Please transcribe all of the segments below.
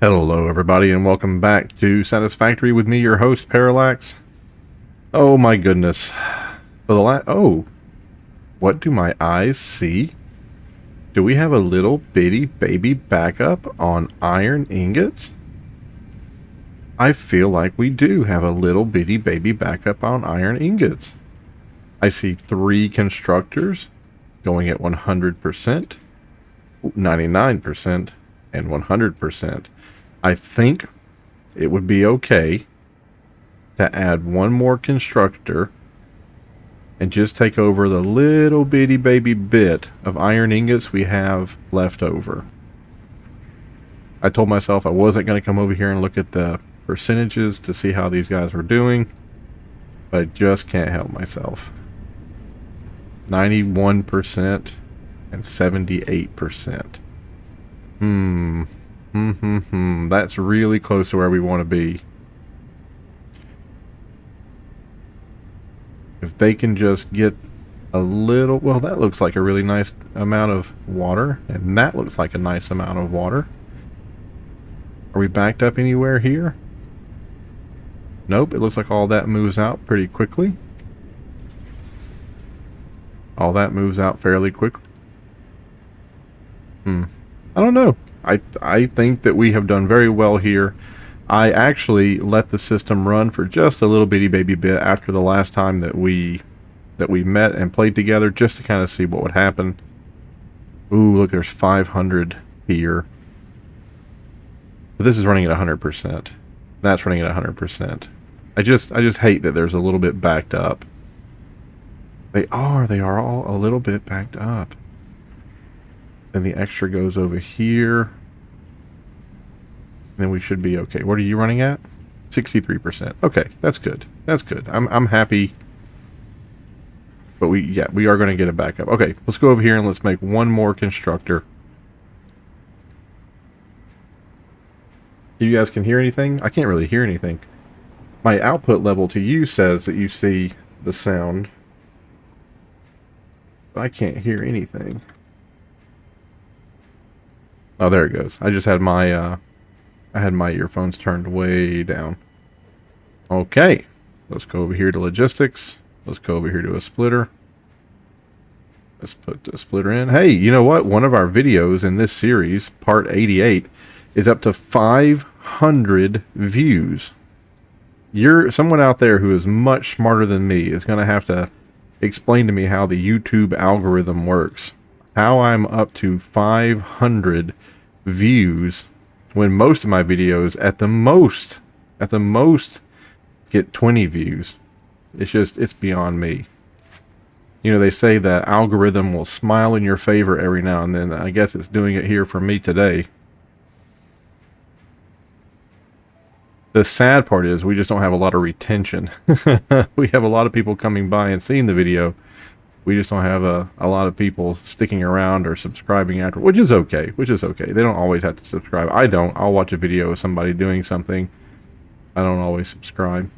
Hello everybody and welcome back to Satisfactory with me, your host, Parallax. Oh my goodness. For the oh, what do my eyes see? Do we have a little bitty baby backup on iron ingots? I feel like we do have a little bitty baby backup on iron ingots. I see 3 constructors going at 100%, 99%, and 100%. I think it would be okay to add one more constructor and just take over the little bitty baby bit of iron ingots we have left over. I told myself I wasn't going to come over here and look at the percentages to see how these guys were doing, but I just can't help myself. 91% and 78%. That's really close to where we want to be. If they can just get a little... Well, that looks like a really nice amount of water. And that looks like a nice amount of water. Are we backed up anywhere here? Nope, it looks like all that moves out pretty quickly. All that moves out fairly quickly. I don't know. I think that we have done very well here. I actually let the system run for just a little bitty baby bit after the last time that we met and played together, just to kind of see what would happen. Ooh, look, there's 500 here. But this is running at 100%. That's running at 100%. I just hate that there's a little bit backed up. They are all a little bit backed up. Then the extra goes over here. Then we should be okay. What are you running at? 63%. Okay, that's good. That's good. I'm happy. But we are going to get it back up. Okay, let's go over here and let's make one more constructor. You guys can hear anything? I can't really hear anything. My output level to you says that you see the sound. But I can't hear anything. Oh, there it goes. I just had my earphones turned way down. Okay, let's go over here to logistics. Let's go over here to a splitter. Let's put the splitter in. Hey, you know what? One of our videos in this series, part 88, is up to 500 views. Someone out there who is much smarter than me is going to have to explain to me how the YouTube algorithm works. How I'm up to 500 views when most of my videos at the most get 20 views. It's beyond me. You know, they say the algorithm will smile in your favor every now and then. I guess it's doing it here for me today. The sad part is we just don't have a lot of retention. We have a lot of people coming by and seeing the video. We just don't have a lot of people sticking around or subscribing after, which is okay. They don't always have to subscribe. I don't. I'll watch a video of somebody doing something. I don't always subscribe.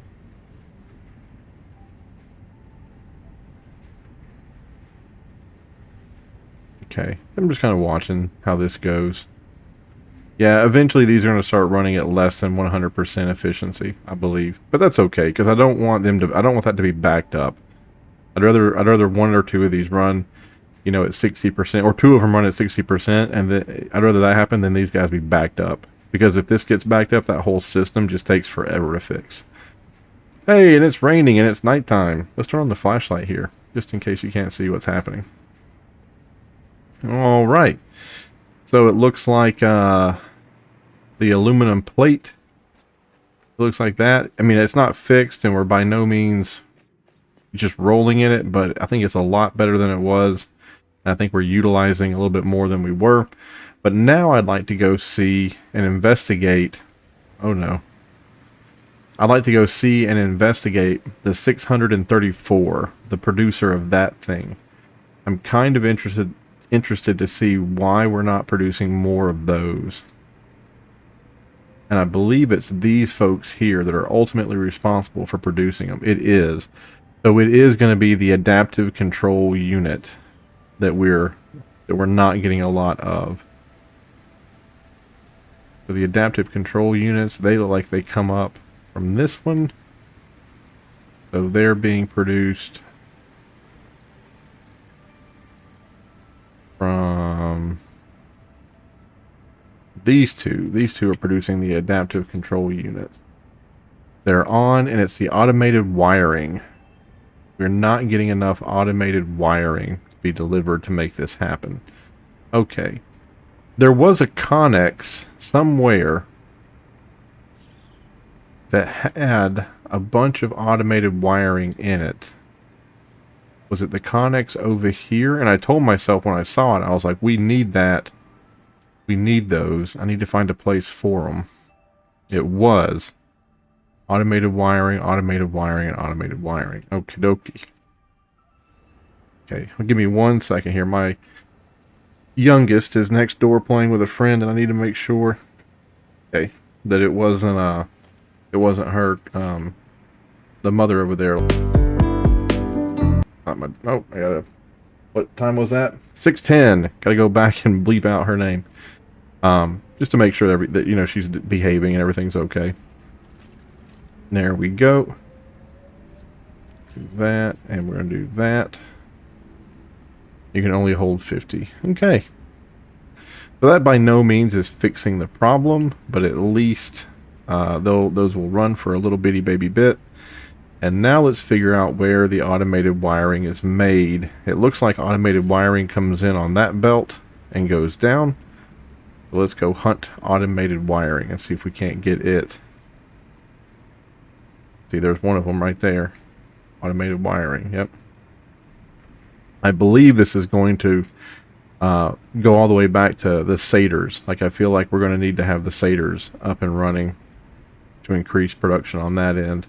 Okay. I'm just kind of watching how this goes. Yeah, eventually these are going to start running at less than 100% efficiency, I believe. But that's okay, because I don't want that to be backed up. I'd rather one or two of these run, you know, at 60%, or 2 of them run at 60%, and I'd rather that happen than these guys be backed up. Because if this gets backed up, that whole system just takes forever to fix. Hey, and it's raining and it's nighttime. Let's turn on the flashlight here, just in case you can't see what's happening. All right. So it looks like the aluminum plate. It looks like that. I mean, it's not fixed, and we're by no means just rolling in it, but I think it's a lot better than it was. And I think we're utilizing a little bit more than we were. But now I'd like to go see and investigate. Oh no. I'd like to go see and investigate the 634, the producer of that thing. I'm kind of interested to see why we're not producing more of those. And I believe it's these folks here that are ultimately responsible for producing them. It is. So it is going to be the adaptive control unit that we're not getting a lot of. So the adaptive control units, they look like they come up from this one. So they're being produced from these two. These two are producing the adaptive control units. They're on, and it's the automated wiring. We're not getting enough automated wiring to be delivered to make this happen. Okay. There was a Connex somewhere that had a bunch of automated wiring in it. Was it the Connex over here? And I told myself when I saw it, I was like, we need that. We need those. I need to find a place for them. It was automated wiring, and automated wiring. Okie dokie. Okay, give me 1 second here. My youngest is next door playing with a friend, and I need to make sure, okay, that it wasn't her, the mother over there. Not my, oh, I gotta, what time was that? 6:10. Gotta go back and bleep out her name. Just to make sure that, you know, she's behaving and everything's okay. There we go. Do that, and we're gonna do that. You can only hold 50. Okay. So that by no means is fixing the problem, but at least those will run for a little bitty baby bit. And now let's figure out where the automated wiring is made. It looks like automated wiring comes in on that belt and goes down. So let's go hunt automated wiring and see if we can't get it. See, there's one of them right there. Automated wiring, yep. I believe this is going to go all the way back to the Saters. Like, I feel like we're going to need to have the Saters up and running to increase production on that end.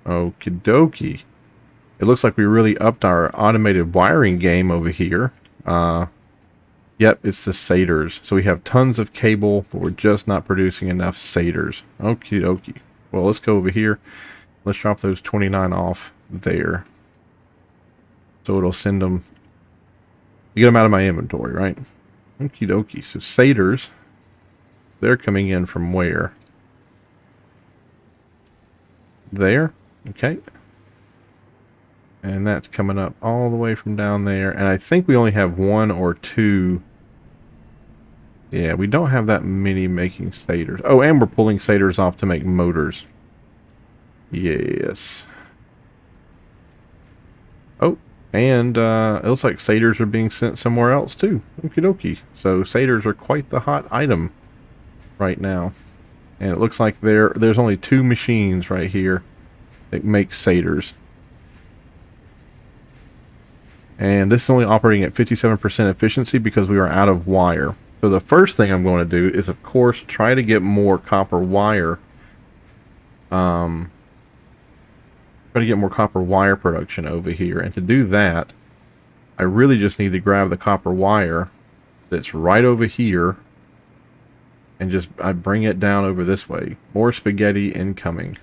Okie dokie. It looks like we really upped our automated wiring game over here. Yep, it's the Saters. So we have tons of cable, but we're just not producing enough Saters. Okie dokie. Well, let's go over here. Let's drop those 29 off there. So it'll send them... You get them out of my inventory, right? Okie dokie. So Saters, they're coming in from where? There. Okay. And that's coming up all the way from down there. And I think we only have 1 or 2. Yeah, we don't have that many making Saters. Oh, and we're pulling Saters off to make motors. Yes. Oh, and it looks like Saters are being sent somewhere else too. Okie dokie. So Saters are quite the hot item right now. And it looks like there's only 2 machines right here that make Saters. And this is only operating at 57% efficiency because we are out of wire. So the first thing I'm going to do is, of course, try to get more copper wire. Try to get more copper wire production over here. And to do that, I really just need to grab the copper wire that's right over here and just I bring it down over this way. More spaghetti incoming.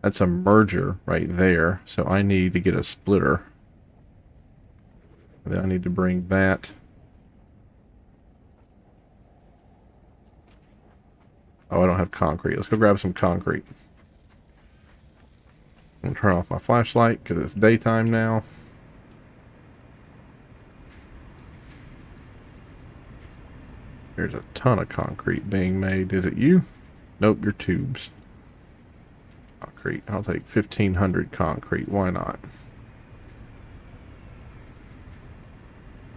That's a merger right there. So I need to get a splitter. And then I need to bring that. Oh, I don't have concrete. Let's go grab some concrete. I'm going to turn off my flashlight because it's daytime now. There's a ton of concrete being made. Is it you? Nope, your tubes. Concrete. I'll take 1,500 concrete. Why not?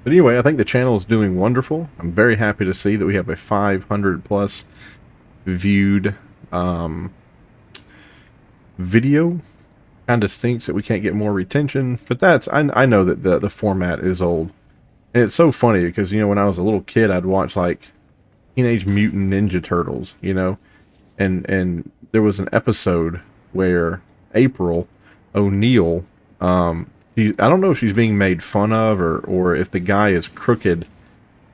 But anyway, I think the channel is doing wonderful. I'm very happy to see that we have a 500 plus viewed video. Kind of stinks that we can't get more retention, but that's I know that the format is old. And it's so funny because, you know, when I was a little kid, I'd watch like Teenage Mutant Ninja Turtles, you know, and there was an episode where April O'Neil, I don't know if she's being made fun of or if the guy is crooked,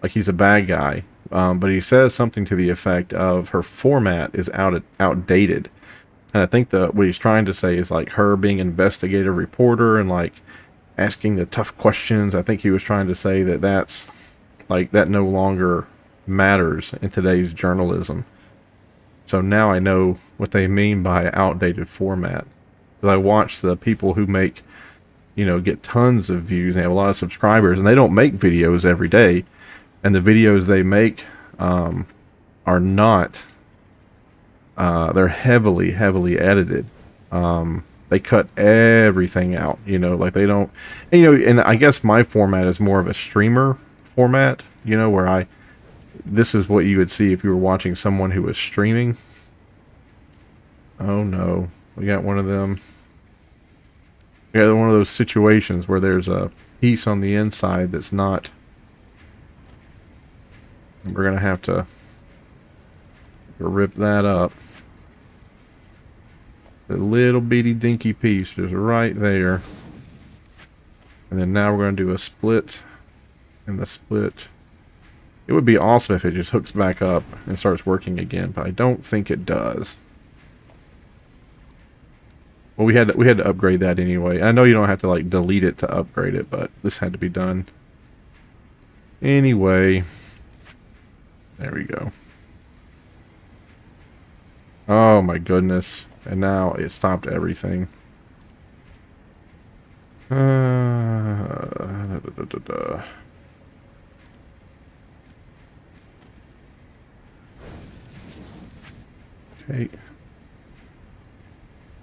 like he's a bad guy, but he says something to the effect of her format is outdated. And I think what he's trying to say is like her being investigative reporter and like asking the tough questions. I think he was trying to say that that's like that no longer matters in today's journalism. So now I know what they mean by outdated format. Because I watch the people who make, you know, get tons of views and have a lot of subscribers, and they don't make videos every day. And the videos they make are not, they're heavily, heavily edited. They cut everything out, you know, like they don't, and, you know, and I guess my format is more of a streamer format, you know, where this is what you would see if you were watching someone who was streaming. Oh no, we got one of them. We got one of those situations where there's a piece on the inside that's not, we're going to have to rip that up. The little bitty dinky piece is right there. And then now we're going to do a split. And the split, it would be awesome if it just hooks back up and starts working again, but I don't think it does. Well, we had to upgrade that anyway. I know you don't have to like delete it to upgrade it, but this had to be done. Anyway, there we go. Oh my goodness. And now it stopped everything. Okay.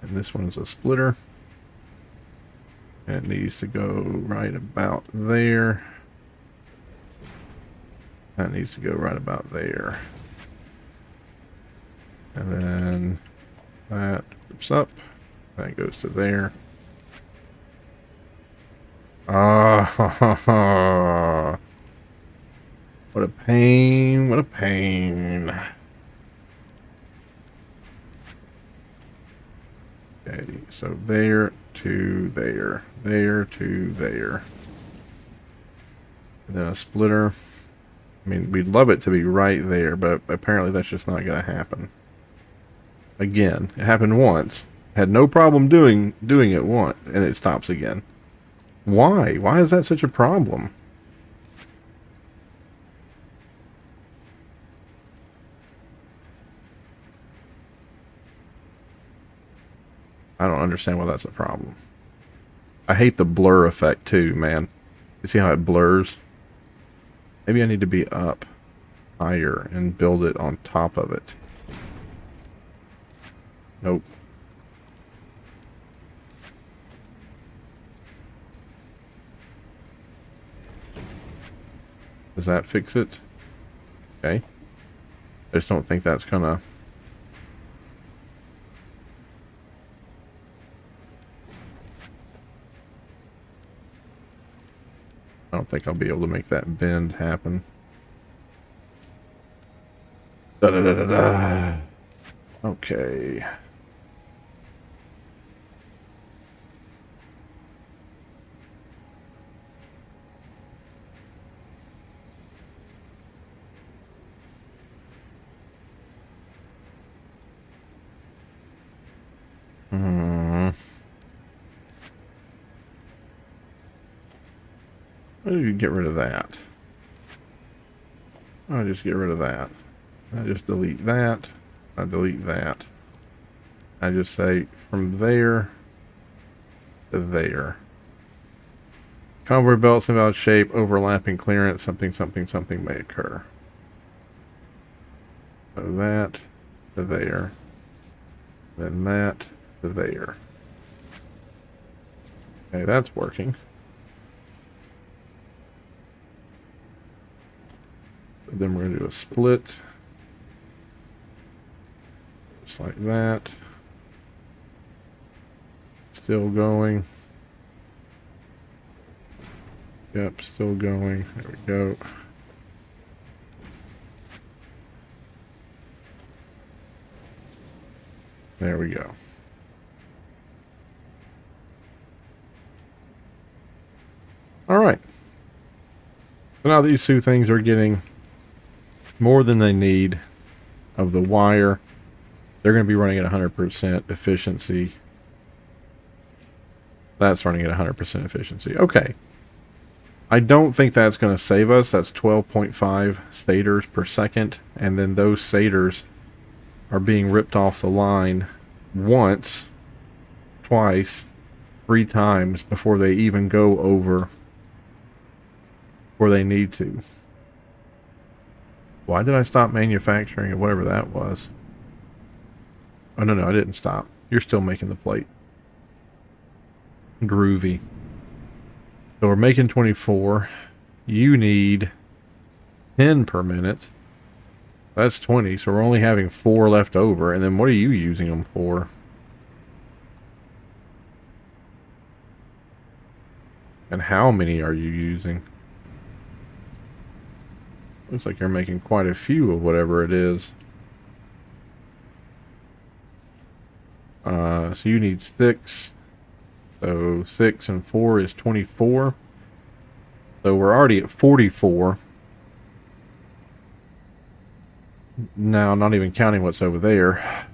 And this one's a splitter. And it needs to go right about there. That needs to go right about there. And then that flips up. That goes to there. Ah, what a pain, what a pain. Okay, so there to there, there to there. And then a splitter. I mean, we'd love it to be right there, but apparently that's just not going to happen. Again, it happened once. Had no problem doing it once, and it stops again. Why? Why is that such a problem? I don't understand why that's a problem. I hate the blur effect too, man. You see how it blurs? Maybe I need to be up higher and build it on top of it. Nope. Does that fix it? Okay. I just don't think that's gonna... I don't think I'll be able to make that bend happen. Da da da da da. Okay. You get rid of that. I'll just get rid of that. I just delete that. I delete that. I just say from there to there. Convoy belts in valid shape, overlapping clearance, something, something, something may occur. So that to there. Then that to there. Okay, that's working. Then we're going to do a split. Just like that. Still going. Yep, still going. There we go. There we go. All right. So now these two things are getting more than they need of the wire. They're going to be running at 100% efficiency. That's running at 100% efficiency. Okay. I don't think that's going to save us. That's 12.5 stators per second. And then those stators are being ripped off the line once, twice, 3 times before they even go over where they need to. Why did I stop manufacturing or whatever that was? Oh, no, I didn't stop. You're still making the plate. Groovy. So we're making 24. You need 10 per minute. That's 20, so we're only having 4 left over. And then what are you using them for? And how many are you using? Looks like you're making quite a few of whatever it is. So you need 6. So 6 and 4 is 24. So we're already at 44. Now, not even counting what's over there.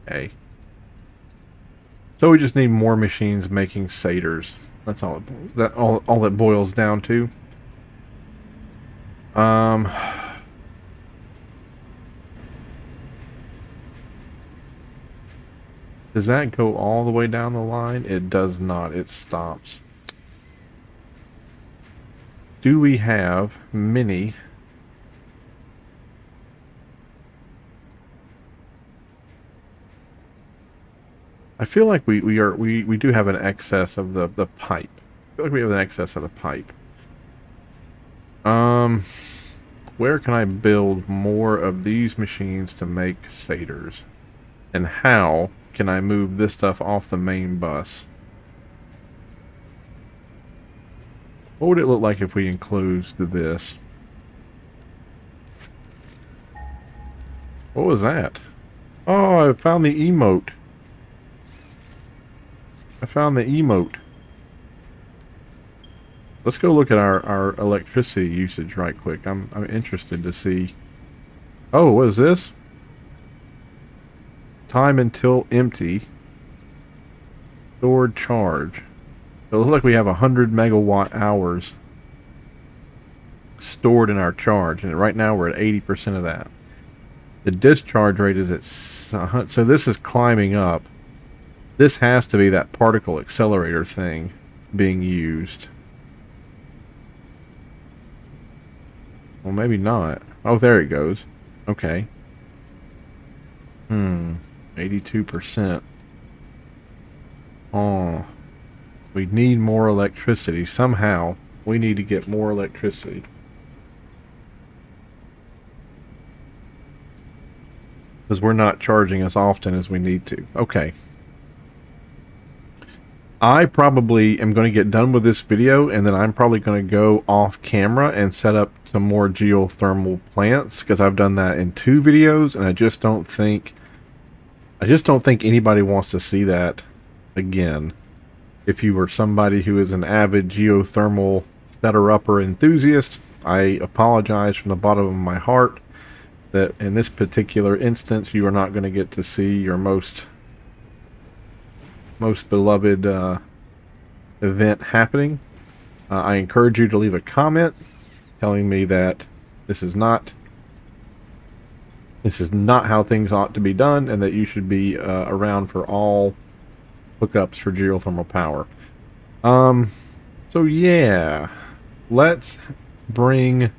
Okay. So we just need more machines making satyrs. That's all all that boils down to. Does that go all the way down the line? It does not. It stops. Do we have many? I feel like we do have an excess of the pipe. I feel like we have an excess of the pipe. Where can I build more of these machines to make satyrs? And how can I move this stuff off the main bus? What would it look like if we enclosed this? What was that? Oh, I found the emote. I found the emote. Let's go look at our electricity usage right quick. I'm interested to see. Oh, what is this? Time until empty. Stored charge. So it looks like we have 100 megawatt hours stored in our charge, and right now we're at 80% of that. The discharge rate is at so this is climbing up. This has to be that particle accelerator thing being used. Well, maybe not. Oh, there it goes. Okay. 82%. Oh. We need more electricity. Somehow, we need to get more electricity. Because we're not charging as often as we need to. Okay. I probably am going to get done with this video, and then I'm probably going to go off camera and set up some more geothermal plants, because I've done that in 2 videos, and I just don't think anybody wants to see that again. If you were somebody who is an avid geothermal setter-upper enthusiast, I apologize from the bottom of my heart that in this particular instance you are not going to get to see your most beloved event happening. I encourage you to leave a comment telling me that this is not how things ought to be done, and that you should be around for all hookups for geothermal power. So yeah, let's bring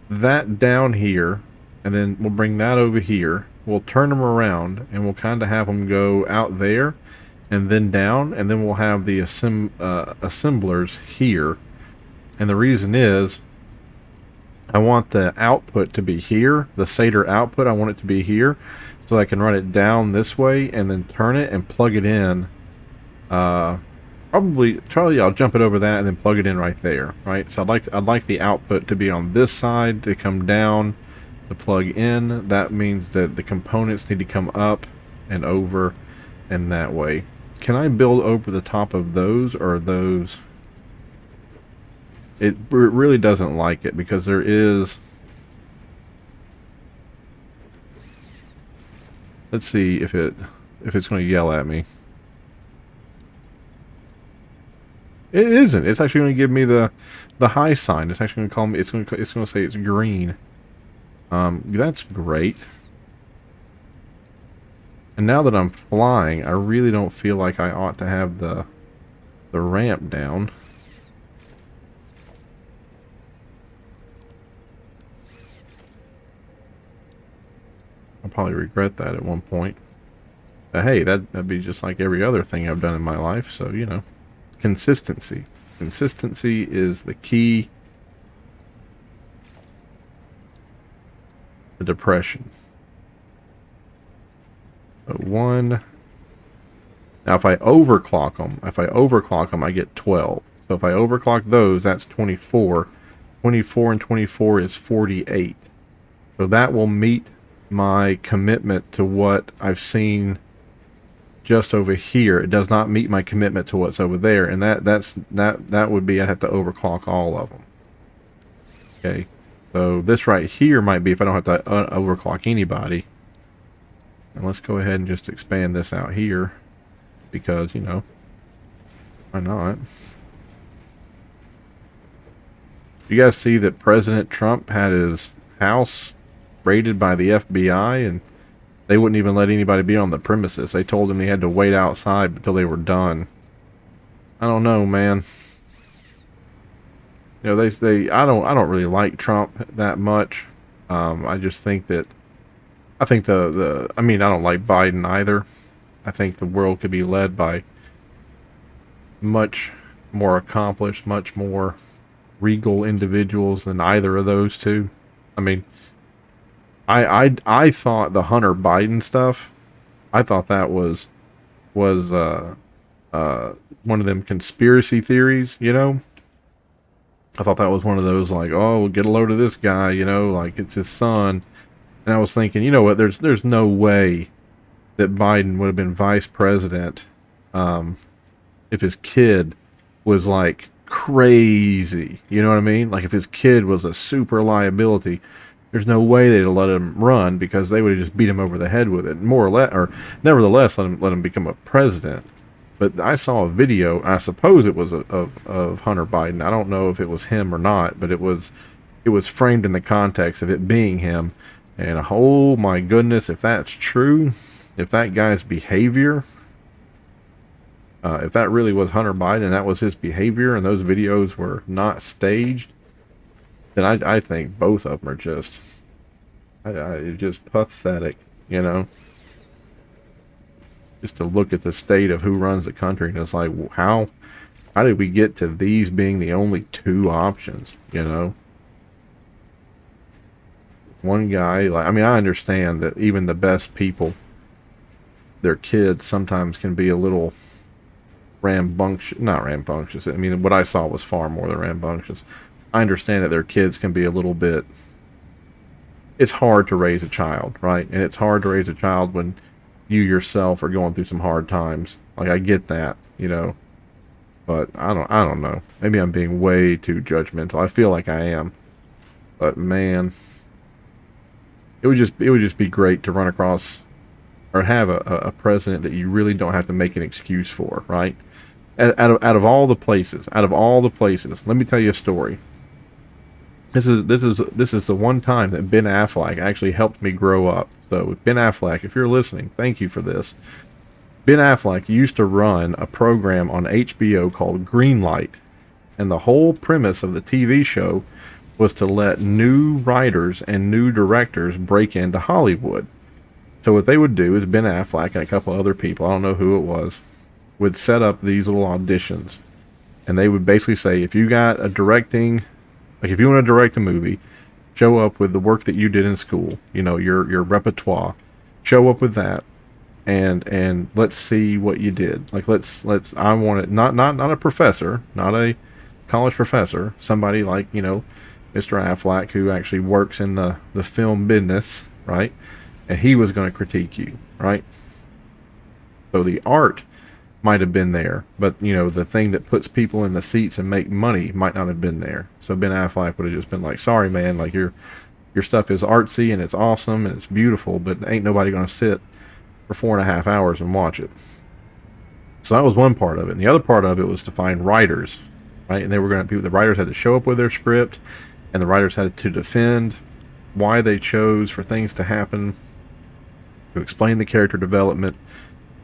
that down here, and then we'll bring that over here. We'll turn them around, and we'll kind of have them go out there and then down, and then we'll have the assemblers here. And the reason is, I want the output to be here, the SATER output, I want it to be here, so I can run it down this way and then turn it and plug it in. Probably I'll jump it over that and then plug it in right there, right? So I'd like the output to be on this side, to come down, to plug in. That means that the components need to come up and over and that way. Can I build over the top of those, or are those... It really doesn't like it, because there is... Let's see if it... if it's going to yell at me. It isn't. It's actually going to give me the high sign. It's actually going to call me. It's going to say it's green. That's great. And now that I'm flying, I really don't feel like I ought to have the ramp down. I'll probably regret that at one point. Hey, that'd be just like every other thing I've done in my life, so, you know. Consistency. Consistency is the key to depression. But one. Now, if I overclock them, I get 12. So if I overclock those, that's 24. 24 and 24 is 48. So that will meet my commitment to what I've seen just over here. It does not meet my commitment to what's over there, and that would be I'd have to overclock all of them. Okay, so this right here might be if I don't have to overclock anybody. And let's go ahead and just expand this out here, because, you know, why not? You guys see that President Trump had his house raided by the FBI, and they wouldn't even let anybody be on the premises. They told him he had to wait outside until they were done. I don't know, man. You know, I don't really like Trump that much. I just think that I mean, I don't like Biden either. I think the world could be led by much more accomplished, much more regal individuals than either of those two. I mean, I thought the Hunter Biden stuff, I thought that was one of them conspiracy theories, you know? I thought that was one of those, like, oh, we'll get a load of this guy, you know, like it's his son. And I was thinking, you know what, there's no way that Biden would have been vice president if his kid was like crazy. You know what I mean? Like if his kid was a super liability, there's no way they'd have let him run, because they would have just beat him over the head with it. More or less, or nevertheless, let him become a president. But I saw a video, I suppose it was of Hunter Biden. I don't know if it was him or not, but it was framed in the context of it being him. And oh my goodness, if that's true, if that guy's behavior, if that really was Hunter Biden and that was his behavior and those videos were not staged, then I think both of them are just, just pathetic, you know? Just to look at the state of who runs the country, and it's like, how did we get to these being the only two options, you know? One guy, like, I mean, I understand that even the best people, their kids sometimes can be a little rambunctious, not rambunctious. I mean, what I saw was far more than rambunctious. I understand that their kids can be a little bit, it's hard to raise a child, right? And it's hard to raise a child when you yourself are going through some hard times. Like, I get that, you know, but I don't know. Maybe I'm being way too judgmental. I feel like I am, but man, it would just be great to run across or have a president that you really don't have to make an excuse for, right? Out of all the places, let me tell you a story. This is the one time that Ben Affleck actually helped me grow up. So Ben Affleck, if you're listening, thank you for this. Ben Affleck used to run a program on HBO called Greenlight, and the whole premise of the TV show was to let new writers and new directors break into Hollywood. So what they would do is Ben Affleck and a couple other people, I don't know who it was, would set up these little auditions. And they would basically say, if you got a directing, like if you want to direct a movie, show up with the work that you did in school, you know, your repertoire. Show up with that, and let's see what you did. Like I want it, not a professor, not a college professor, somebody like, you know, Mr. Affleck, who actually works in the film business, right? And he was going to critique you, right? So the art might have been there, but, you know, the thing that puts people in the seats and make money might not have been there. So Ben Affleck would have just been like, sorry, man, like your stuff is artsy and it's awesome and it's beautiful, but ain't nobody going to sit for 4.5 hours and watch it. So that was one part of it. And the other part of it was to find writers, right? And they were going to be, the writers had to show up with their script, and the writers had to defend why they chose for things to happen, to explain the character development,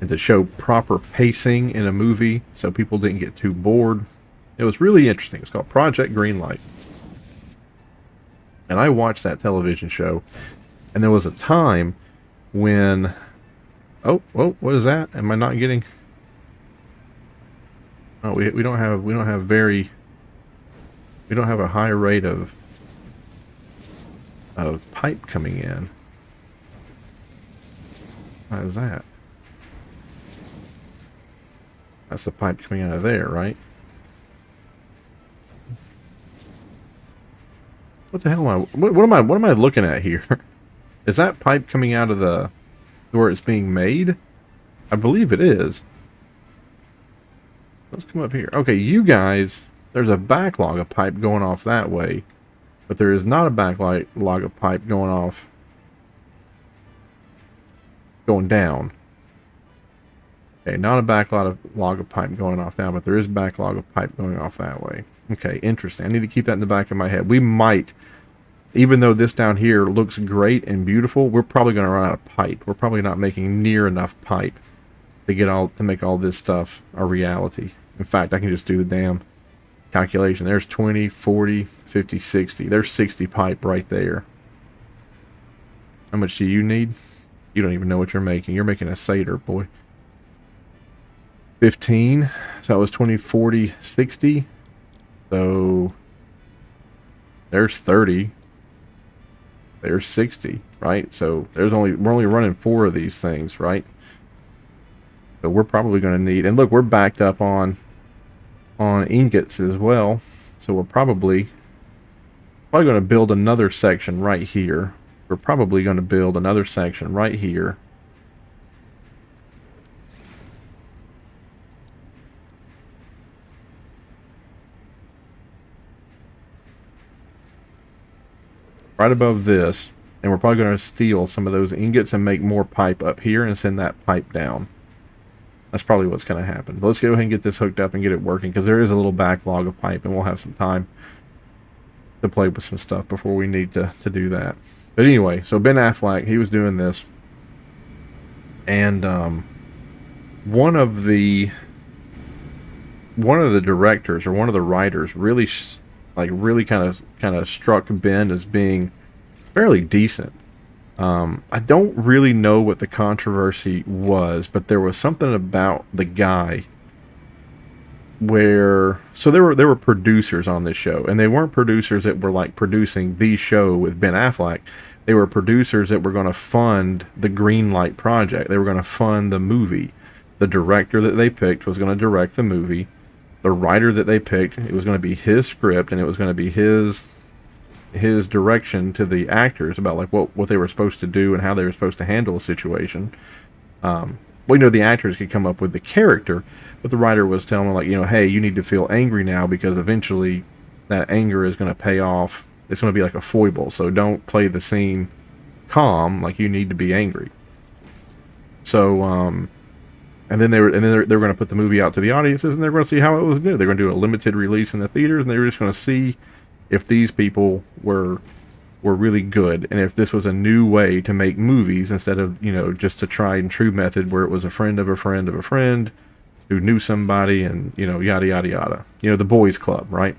and to show proper pacing in a movie so people didn't get too bored. It was really interesting. It's called Project Greenlight. And I watched that television show, and there was a time when... Oh, what is that? Am I not getting... Oh, we don't have a high rate of pipe coming in. How is that? That's the pipe coming out of there, right? What the hell am I? What am I looking at here? Is that pipe coming out of the where it's being made? I believe it is. Let's come up here. Okay, you guys, there's a backlog of pipe going off that way, but there is not a backlog of pipe going down. Okay, not a backlog of pipe going off down, but there is a backlog of pipe going off that way. Okay, interesting. I need to keep that in the back of my head. We might, even though this down here looks great and beautiful, we're probably going to run out of pipe. We're probably not making near enough pipe to make all this stuff a reality. In fact, I can just do the damn calculation. There's 20, 40, 50, 60. There's 60 pipe right there. How much do you need? You don't even know what you're making. You're making a Seder, boy. 15. So that was 20, 40, 60. So there's 30. There's 60, right? So we're only running 4 of these things, right? So we're probably going to need, and look, we're backed up on ingots as well. So we're probably going to build another section right here. We're probably going to build another section right here. Right above this, and we're probably going to steal some of those ingots and make more pipe up here and send that pipe down. That's probably what's going to happen. But let's go ahead and get this hooked up and get it working, because there is a little backlog of pipe, and we'll have some time to play with some stuff before we need to do that. But anyway, so Ben Affleck, he was doing this, and one of the directors or one of the writers really kind of struck Ben as being fairly decent. I don't really know what the controversy was, but there was something about the guy where, so there were producers on this show, and they weren't producers that were like producing the show with Ben Affleck. They were producers that were going to fund the Greenlight project. They were going to fund the movie. The director that they picked was going to direct the movie. The writer that they picked, it was going to be his script, and it was going to be his direction to the actors about like what they were supposed to do and how they were supposed to handle a situation. The actors could come up with the character, but the writer was telling them, like, hey, you need to feel angry now, because eventually that anger is going to pay off. It's going to be like a foible, so don't play the scene calm, like you need to be angry. So and then they're going to put the movie out to the audiences, and they're going to see how it was good. They're going to do a limited release in the theaters, and they're just going to see if these people were really good, and if this was a new way to make movies instead of, just a tried and true method where it was a friend of a friend of a friend who knew somebody, and, yada, yada, yada. The boys club, right?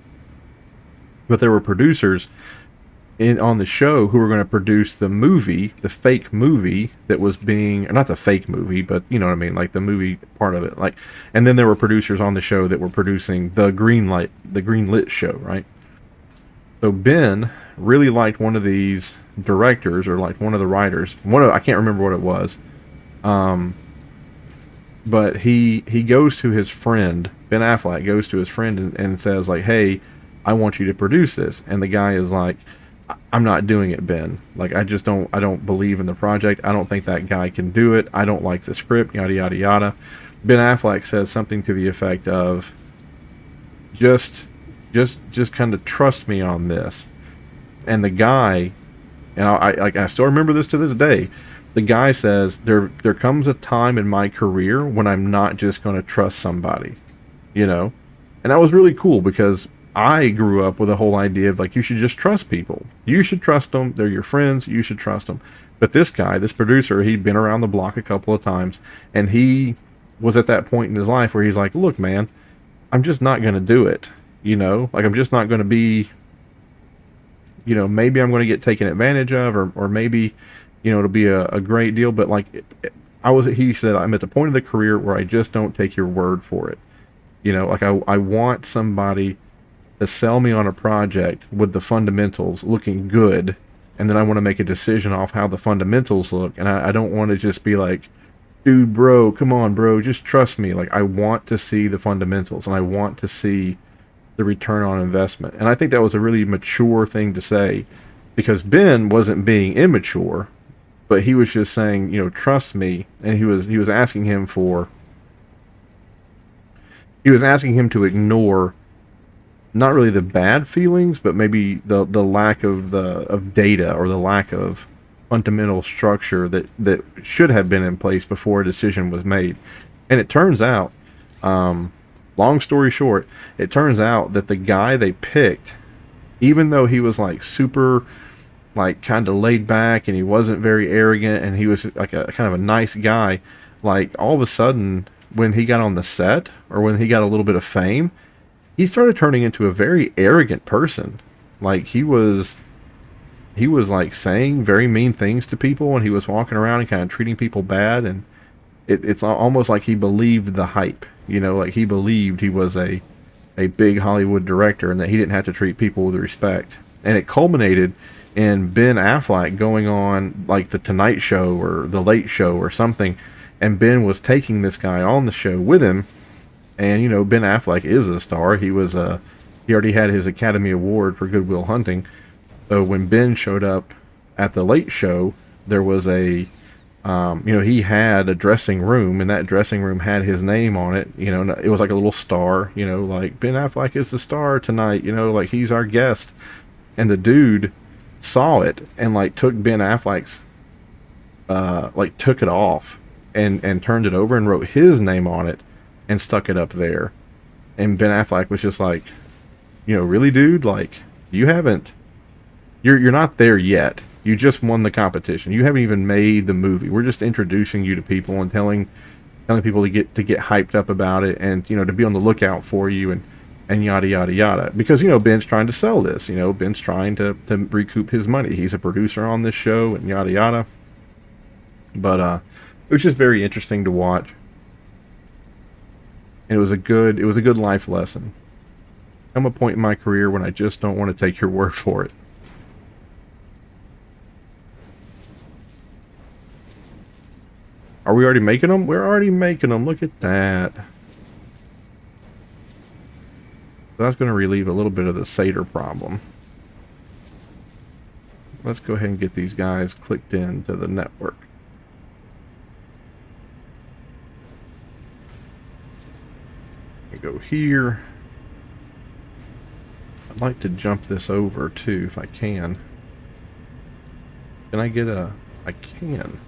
But there were producers on the show who were going to produce the movie, the fake movie that was being, or not the fake movie, but you know what I mean, like the movie part of it. Like, and then there were producers on the show that were producing the Greenlit show, right? So Ben really liked one of these directors, or like one of the writers. I can't remember what it was. But he goes to his friend, Ben Affleck goes to his friend and says, like, hey, I want you to produce this. And the guy is like, I'm not doing it, Ben. Like, I don't believe in the project. I don't think that guy can do it. I don't like the script, yada, yada, yada. Ben Affleck says something to the effect of, just kind of trust me on this. And the guy, and I still remember this to this day, the guy says there comes a time in my career when I'm not just going to trust somebody, you know? And that was really cool because I grew up with a whole idea of like you should just trust people. You should trust them. They're your friends. You should trust them. But this guy, this producer, he'd been around the block a couple of times, and he was at that point in his life where he's like, "Look, man, I'm just not going to do it. You know, like I'm just not going to be, you know, maybe I'm going to get taken advantage of, or maybe, you know, it'll be a great deal, but like he said, I'm at the point of the career where I just don't take your word for it. You know, like I want somebody to sell me on a project with the fundamentals looking good, and then I want to make a decision off how the fundamentals look, and I don't want to just be like, dude, bro, come on, bro, just trust me. Like I want to see the fundamentals, and I want to see the return on investment. And I think that was a really mature thing to say, because Ben wasn't being immature, but he was just saying, you know, trust me. And he was asking him to ignore not really the bad feelings, but maybe the lack of data, or the lack of fundamental structure that should have been in place before a decision was made. And it turns out, long story short, it turns out that the guy they picked, even though he was like super, like kind of laid back, and he wasn't very arrogant, and he was like a kind of a nice guy, like all of a sudden when he got on the set, or when he got a little bit of fame, he started turning into a very arrogant person. Like he was like saying very mean things to people, and he was walking around and kind of treating people bad, and it's almost like he believed the hype, you know, like he believed he was a big Hollywood director and that he didn't have to treat people with respect. And it culminated in Ben Affleck going on like the Tonight Show or the Late Show or something, and Ben was taking this guy on the show with him. And you know, Ben Affleck is a star. He already had his Academy Award for Good Will Hunting. So when Ben showed up at the Late Show, there was he had a dressing room, and that dressing room had his name on it. You know, it was like a little star, you know, like Ben Affleck is the star tonight, you know, like he's our guest. And the dude saw it and like took Ben Affleck's, like took it off and turned it over and wrote his name on it and stuck it up there. And Ben Affleck was just like, you know, really, dude, like you're not there yet. You just won the competition. You haven't even made the movie. We're just introducing you to people and telling people to get hyped up about it, and you know, to be on the lookout for you, and yada yada yada. Because you know, Ben's trying to sell this. You know, Ben's trying to recoup his money. He's a producer on this show, and yada yada. But it was just very interesting to watch. And it was a good life lesson. Come a point in my career when I just don't want to take your word for it. Are we already making them? We're already making them. Look at that. That's going to relieve a little bit of the Seder problem. Let's go ahead and get these guys clicked into the network. Go here. I'd like to jump this over too if I can. Can I get a... I can.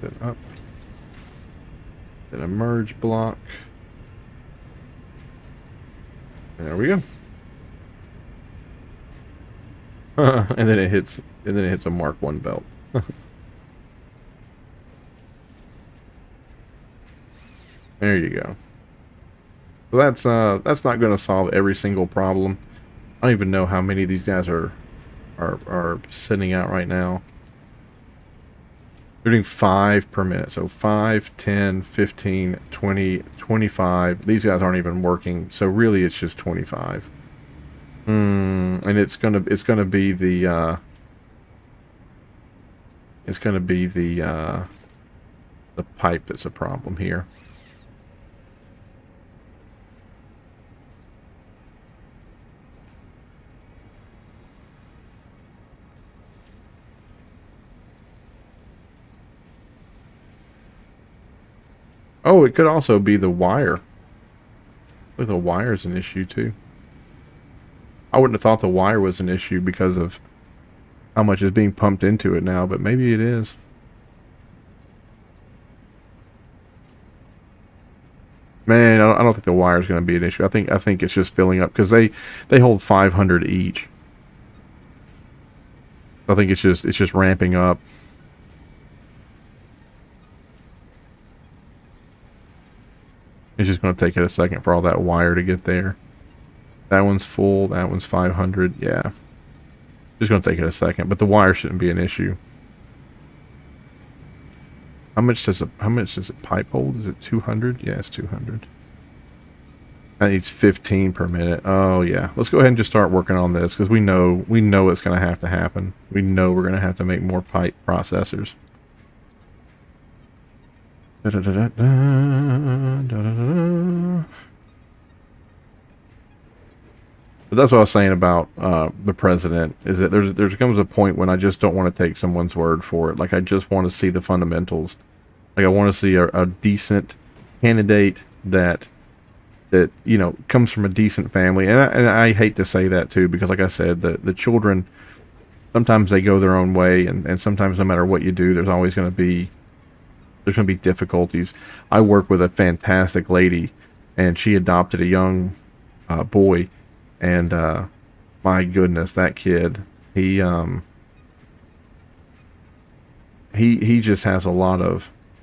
Then up. Then a merge block. There we go. And then it hits a Mark 1 belt. There you go. So that's not going to solve every single problem. I don't even know how many of these guys are sitting out right now. They're doing 5 per minute. So 5, 10, 15, 20, 25. These guys aren't even working. So really it's just 25. And it's gonna be the pipe that's a problem here. Oh, it could also be the wire. The wire's an issue too. I wouldn't have thought the wire was an issue because of how much is being pumped into it now, but maybe it is. Man, I don't think the wire is going to be an issue. I think it's just filling up because they hold 500 each. I think it's just ramping up. It's just going to take it a second for all that wire to get there. That one's full. That one's 500. Yeah. Just going to take it a second, but the wire shouldn't be an issue. How much does it pipe hold? Is it 200? Yeah, it's 200. That needs 15 per minute. Oh yeah. Let's go ahead and just start working on this because we know it's going to happen. We know we're going to have to make more pipe processors. Da, da, da, da, da, da, da. But that's what I was saying about the president, is that there comes a point when I just don't want to take someone's word for it. Like, I just want to see the fundamentals. Like, I want to see a decent candidate that you know, comes from a decent family. And I hate to say that too, because like I said, the children, sometimes they go their own way, and sometimes no matter what you do, there's going to be difficulties. I work with a fantastic lady, and she adopted a young boy, and my goodness, that kid, he just has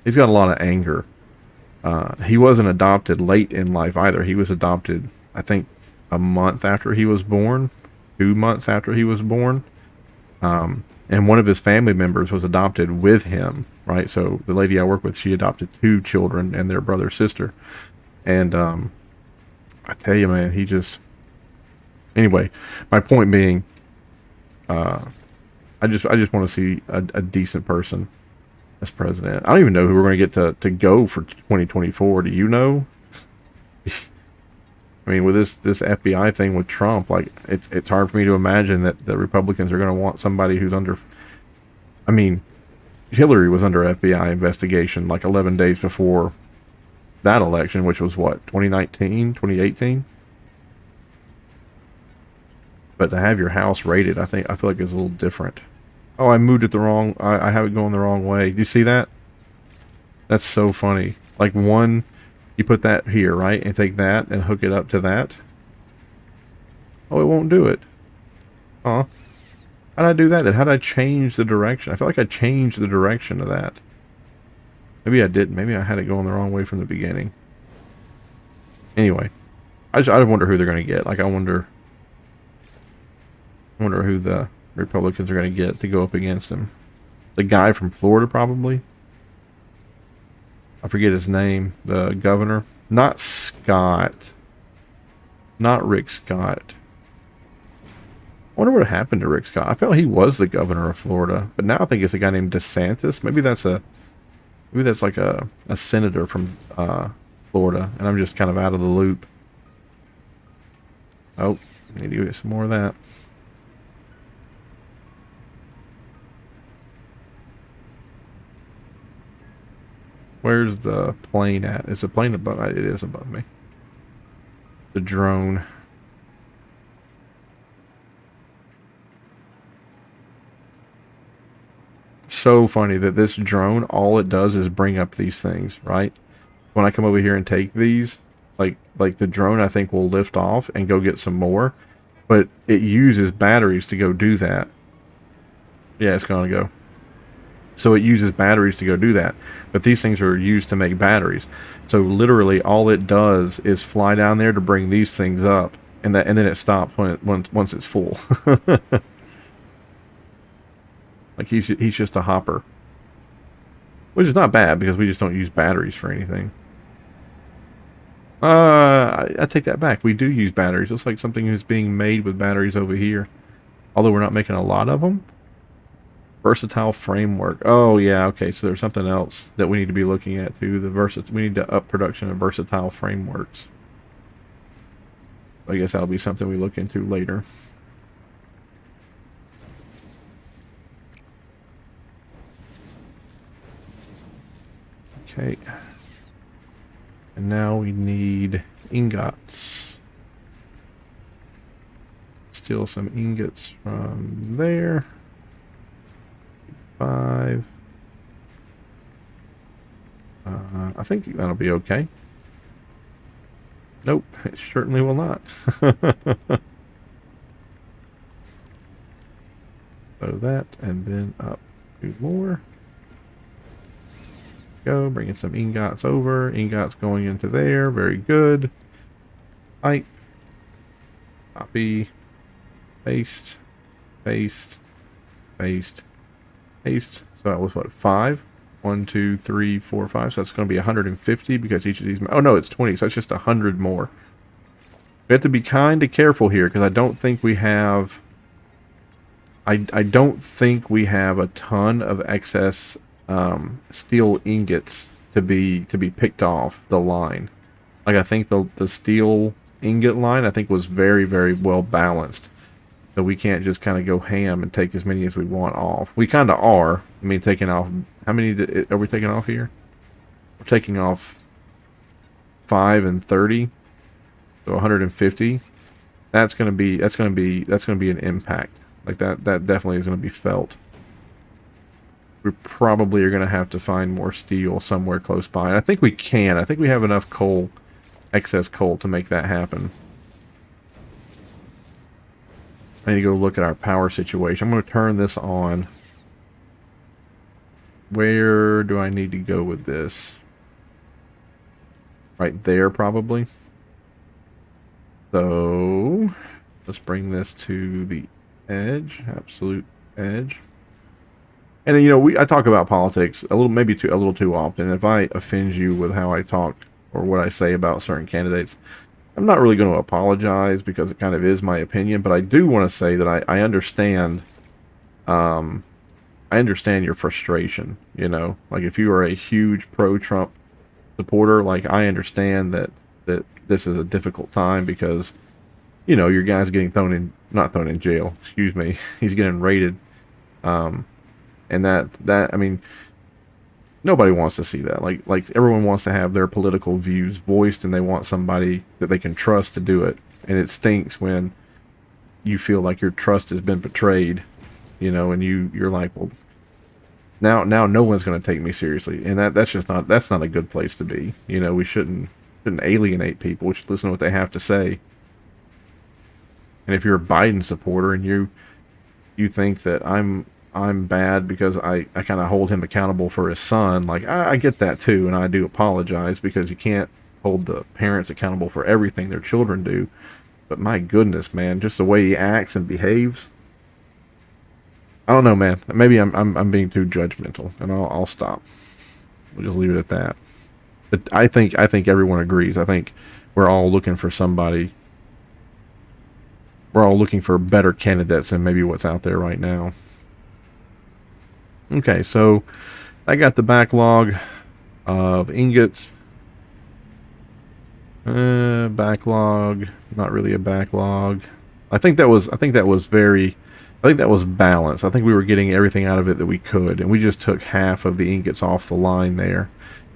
he's got a lot of anger. He wasn't adopted late in life either. He was adopted, I think, a month after he was born, 2 months after he was born. And one of his family members was adopted with him, right? So the lady I work with, she adopted 2 children and their brother sister. And I tell you, man, anyway, my point being, I just want to see a decent person as president. I don't even know who we're going to get to go for 2024. Do you know? I mean, with this FBI thing with Trump, like, it's hard for me to imagine that the Republicans are going to want somebody who's under. I mean, Hillary was under FBI investigation like 11 days before that election, which was what, 2019, 2018. But to have your house raided, I feel like it's a little different. Oh, I moved it I have it going the wrong way. Do you see that? That's so funny. Like, one, you put that here, right? And take that and hook it up to that. Oh, it won't do it. Huh? How did I do that then? How did I change the direction? I feel like I changed the direction of that. Maybe I didn't. Maybe I had it going the wrong way from the beginning. Anyway. I wonder who they're going to get. Like, I wonder who the Republicans are going to get to go up against him. The guy from Florida, probably. I forget his name. The governor. Not Scott. Not Rick Scott. I wonder what happened to Rick Scott. I felt he was the governor of Florida, but now I think it's a guy named DeSantis. Maybe that's like a senator from Florida, and I'm just kind of out of the loop. Oh, I need to get some more of that. Where's the plane at? Is the plane above? It is above me. The drone. So funny that this drone, all it does is bring up these things, right? When I come over here and take these, like the drone, I think will lift off and go get some more, but it uses batteries to go do that. Yeah, it's gonna go. So it uses batteries to go do that. But these things are used to make batteries. So literally all it does is fly down there to bring these things up, and then it stops once it's full. Like, he's just a hopper. Which is not bad, because we just don't use batteries for anything. I take that back. We do use batteries. Looks like something is being made with batteries over here. Although we're not making a lot of them. Versatile framework. Oh, yeah, okay. So there's something else that we need to be looking at, too. We need to up production of versatile frameworks. I guess that'll be something we look into later. Okay. And now we need ingots. Steal some ingots from there. 5. I think that'll be okay. Nope, it certainly will not. So that, and then up 2 more. Go, bringing some ingots over. Ingots going into there. Very good. Pipe. Copy. Paste. Paste. Paste. Paste. So that was what, 5? 1, 2, 3, 4, 5. So that's going to be 150 because each of these. Oh no, it's 20. So it's just 100 more. We have to be kind of careful here because I don't think we have. I don't think we have a ton of excess steel ingots to be picked off the line. Like I think the steel ingot line I think was very, very well balanced. So we can't just kind of go ham and take as many as we want off. We kind of are. I mean, taking off, how many are we taking off here? We're taking off 5 and 30, so 150. That's gonna be an impact. Like that definitely is gonna be felt. We probably are gonna have to find more steel somewhere close by. And I think we can. I think we have enough coal, excess coal, to make that happen. I need to go look at our power situation. I'm going to turn this on. Where do I need to go with this? Right there, probably. So, let's bring this to the edge, absolute edge. And you know, I talk about politics a little too often. If I offend you with how I talk or what I say about certain candidates, I'm not really going to apologize because it kind of is my opinion, but I do want to say that I understand. I understand your frustration. You know, like if you are a huge pro-Trump supporter, like I understand that this is a difficult time because, you know, your guy's getting not thrown in jail. Excuse me, he's getting raided, and that I mean. Nobody wants to see that. Like everyone wants to have their political views voiced, and they want somebody that they can trust to do it. And it stinks when you feel like your trust has been betrayed, you know, and you're like, well, now no one's going to take me seriously, and that's not a good place to be. You know, we shouldn't alienate people. We should listen to what they have to say. And if you're a Biden supporter and you think that I'm bad because I kind of hold him accountable for his son. Like, I get that too, and I do apologize because you can't hold the parents accountable for everything their children do. But my goodness, man, just the way he acts and behaves. I don't know, man. Maybe I'm being too judgmental, and I'll stop. We'll just leave it at that. But I think everyone agrees. I think we're all looking for somebody. We're all looking for better candidates than maybe what's out there right now. Okay, so I got the backlog of ingots. Backlog, not really a backlog. I think that was balanced. I think we were getting everything out of it that we could, and we just took half of the ingots off the line there.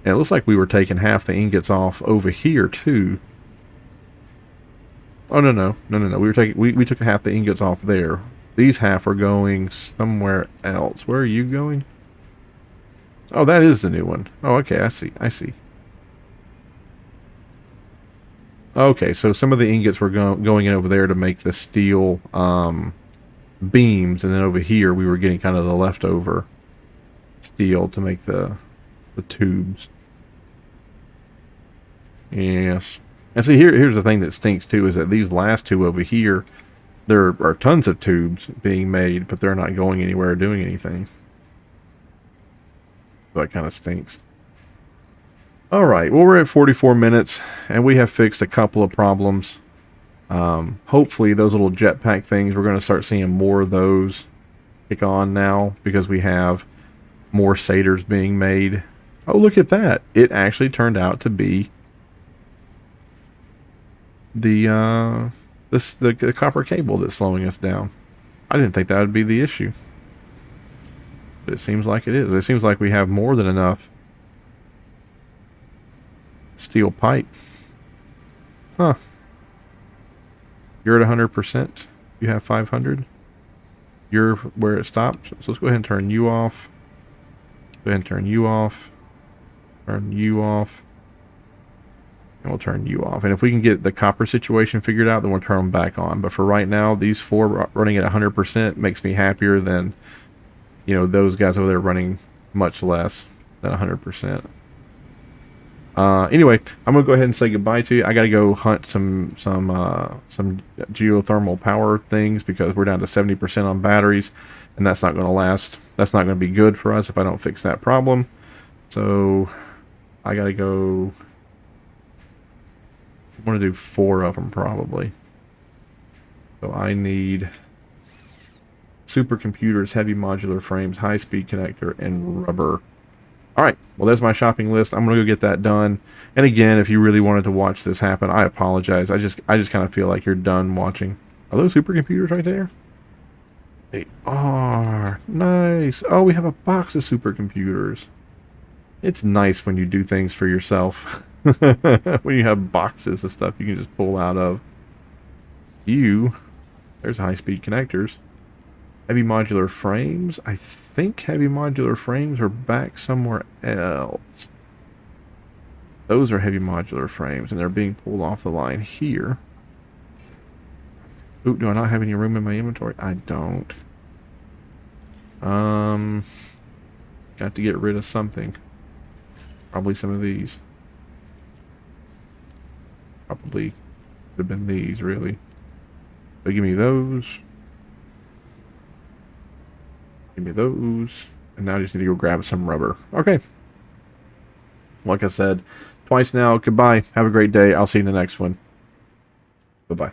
And it looks like we were taking half the ingots off over here too. Oh no. We took half the ingots off there. These half are going somewhere else. Where are you going? Oh, that is the new one. Oh, okay, I see. Okay, so some of the ingots were going in over there to make the steel beams, and then over here we were getting kind of the leftover steel to make the tubes. Yes. And see, here's the thing that stinks too, is that these last two over here, there are tons of tubes being made, but they're not going anywhere or doing anything. So that kind of stinks. Alright, well, we're at 44 minutes, and we have fixed a couple of problems. Hopefully those little jetpack things, we're going to start seeing more of those kick on now, because we have more satyrs being made. Oh, look at that. It actually turned out to be the copper cable that's slowing us down. I didn't think that would be the issue, but it seems like it is. It seems like we have more than enough steel pipe. Huh. You're at 100%. You have 500. You're where it stopped. So let's go ahead and turn you off. Go ahead and turn you off. Turn you off. And we'll turn you off. And if we can get the copper situation figured out, then we'll turn them back on. But for right now, these 4 running at 100% makes me happier than, you know, those guys over there running much less than 100%. Anyway, I'm gonna go ahead and say goodbye to you. I gotta go hunt some geothermal power things because we're down to 70% on batteries, and that's not gonna last. That's not gonna be good for us if I don't fix that problem. So I gotta go. I want to do 4 of them probably. So I need supercomputers, heavy modular frames, high-speed connector, and rubber. Alright, well there's my shopping list. I'm going to go get that done. And again, if you really wanted to watch this happen, I apologize. I just kind of feel like you're done watching. Are those supercomputers right there? They are. Nice. Oh, we have a box of supercomputers. It's nice when you do things for yourself. When you have boxes of stuff you can just pull out of. There's high-speed connectors. Heavy modular frames. I think heavy modular frames are back somewhere else. Those are heavy modular frames, and they're being pulled off the line here. Ooh, do I not have any room in my inventory? I don't. Got to get rid of something. Probably some of these. Probably could have been these, really. But give me those. Give me those. And now I just need to go grab some rubber. Okay. Like I said, twice now. Goodbye. Have a great day. I'll see you in the next one. Bye-bye.